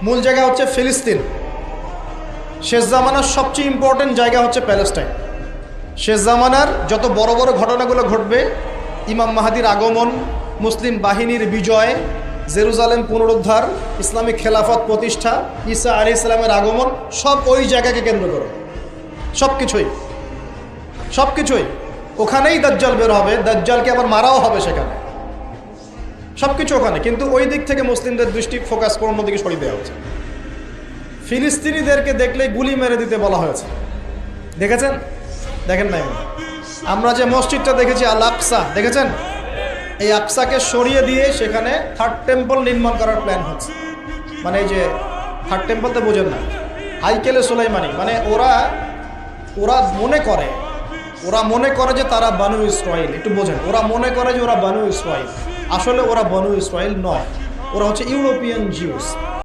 মূল জায়গা হচ্ছে ফিলিস্তিন। শেষ জামানার সবচেয়ে ইম্পর্টেন্ট জায়গা হচ্ছে প্যালেস্টাইন। শেষ জামানার যত বড় বড় ঘটনাগুলো ঘটবে, ইমাম মাহাদির আগমন, মুসলিম বাহিনীর বিজয়, জেরুজালেম পুনরুদ্ধার, ইসলামিক খেলাফত প্রতিষ্ঠা, ঈসা আলাইহিস সালামের আগমন, সব ওই জায়গাকে কেন্দ্র করে। সব কিছুই ওখানেই দাজ্জাল বের হবে, দাজ্জালকে আবার মারাও হবে সেখানে, সব কিছু ওখানে। কিন্তু ওই দিক থেকে মুসলিমদের দৃষ্টি ফোকাস করে অন্যদিকে সরিয়ে দেওয়া হচ্ছে। ফিলিস্তিনিদেরকে দেখলেই গুলি মেরে দিতে বলা হয়েছে, দেখেছেন? দেখেন নাই? আমরা যে মসজিদটা দেখেছি আল আকসা, দেখেছেন? এই আকসাকে সরিয়ে দিয়ে সেখানে থার্ড টেম্পল নির্মাণ করার প্ল্যান হচ্ছে। মানে এই যে থার্ড টেম্পল তো বোঝেন না, হাইকেলে সুলাইমানি, মানে ওরা মনে করে যে তারা বানু ইসরাইল। একটু বোঝেন, ওরা মনে করে যে ওরা বানু ইসরাইল, আসলে ওরা বানু ইসরাইল নয়, ওরা হচ্ছে ইউরোপিয়ান জিউস।